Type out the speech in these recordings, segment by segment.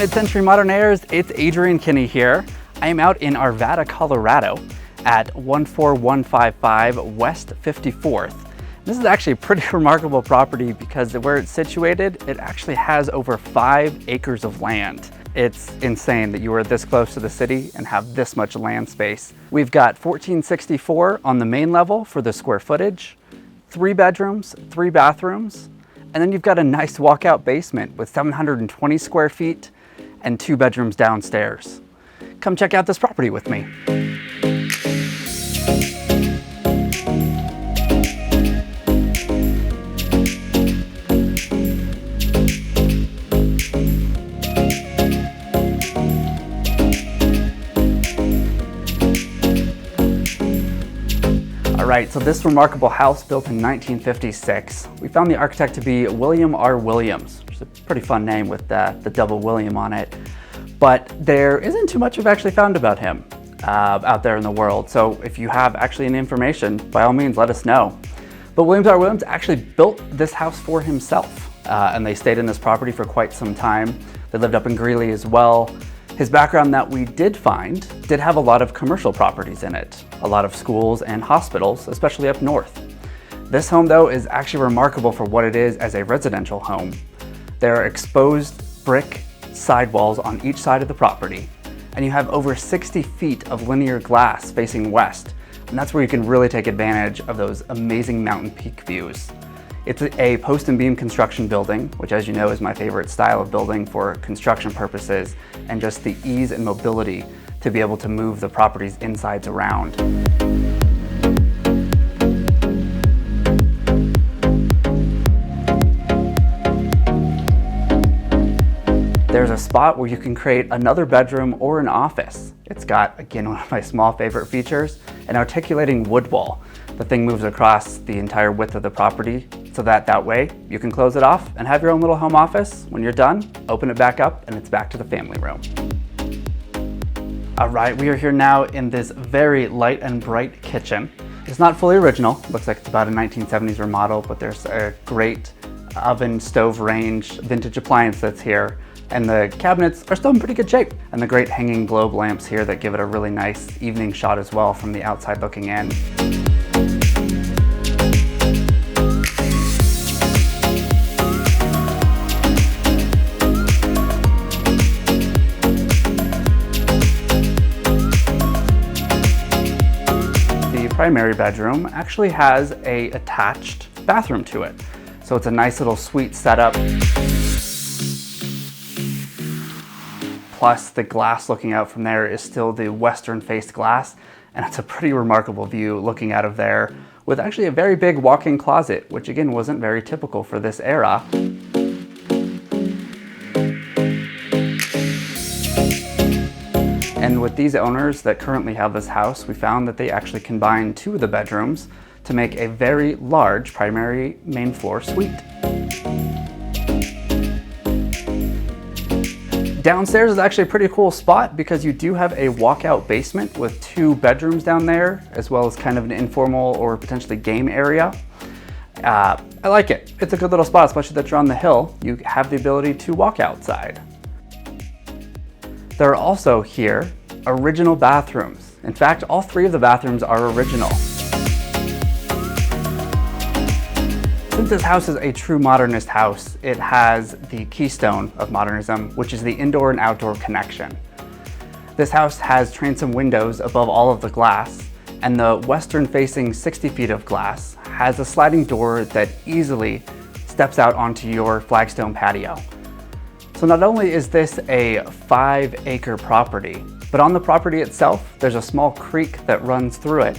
Mid-Century Modernaires, it's Adrian Kinney here. I am out in Arvada, Colorado at 14155 West 54th. This is actually a pretty remarkable property because where it's situated, it actually has over 5 acres of land. It's insane that you are this close to the city and have this much land space. We've got 1464 on the main level for the square footage, 3 bedrooms, 3 bathrooms, and then you've got a nice walkout basement with 720 square feet and 2 bedrooms downstairs. Come check out this property with me. Alright, so this remarkable house built in 1956, we found the architect to be William R. Williams, which is a pretty fun name with the double William on it. But there isn't too much we've actually found about him out there in the world. So if you have actually any information, by all means, let us know. But Williams R. Williams actually built this house for himself, and they stayed in this property for quite some time. They lived up in Greeley as well. His background that we did find did have a lot of commercial properties in it, a lot of schools and hospitals, especially up north. This home though is actually remarkable for what it is as a residential home. There are exposed brick sidewalls on each side of the property, and you have over 60 feet of linear glass facing west, and that's where you can really take advantage of those amazing mountain peak views. It's a post and beam construction building, which as you know is my favorite style of building for construction purposes, and just the ease and mobility to be able to move the property's insides around. There's a spot where you can create another bedroom or an office. It's got, again, one of my small favorite features, an articulating wood wall. The thing moves across the entire width of the property so that way you can close it off and have your own little home office. When you're done, open it back up and it's back to the family room. All right, we are here now in this very light and bright kitchen. It's not fully original. Looks like it's about a 1970s remodel, but there's a great oven, stove range, vintage appliance that's here. And the cabinets are still in pretty good shape. And the great hanging globe lamps here that give it a really nice evening shot as well from the outside looking in. The primary bedroom actually has an attached bathroom to it. So it's a nice little suite setup. Plus the glass looking out from there is still the western faced glass, and it's a pretty remarkable view looking out of there with actually a very big walk-in closet, which again wasn't very typical for this era. And with these owners that currently have this house, we found that they actually combined 2 of the bedrooms to make a very large primary main floor suite. Downstairs is actually a pretty cool spot because you do have a walkout basement with 2 bedrooms down there, as well as kind of an informal or potentially game area. I like it. It's a good little spot, especially that you're on the hill. You have the ability to walk outside. There are also here original bathrooms. In fact, all 3 of the bathrooms are original. Since this house is a true modernist house, it has the keystone of modernism, which is the indoor and outdoor connection. This house has transom windows above all of the glass, and the western facing 60 feet of glass has a sliding door that easily steps out onto your flagstone patio. So not only is this a 5-acre property, but on the property itself, there's a small creek that runs through it.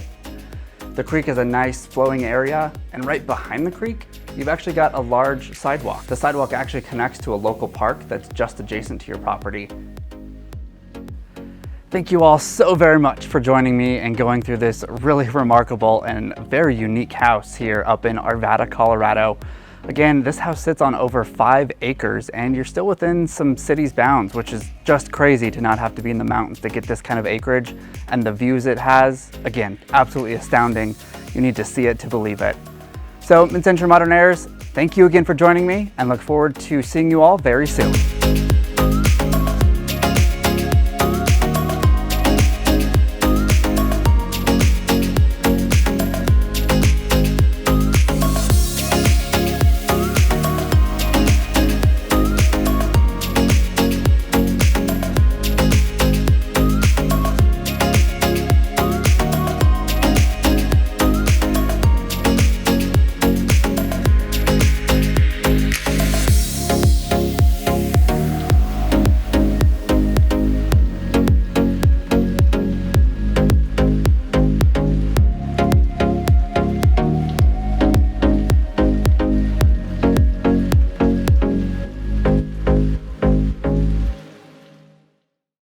The creek is a nice flowing area, and right behind the creek, you've actually got a large sidewalk. The sidewalk actually connects to a local park that's just adjacent to your property. Thank you all so very much for joining me and going through this really remarkable and very unique house here up in Arvada, Colorado. Again, this house sits on over 5 acres and you're still within some city's bounds, which is just crazy to not have to be in the mountains to get this kind of acreage, and the views it has, again, absolutely astounding. You need to see it to believe it. So, Mid-Century Modernaires, thank you again for joining me and look forward to seeing you all very soon.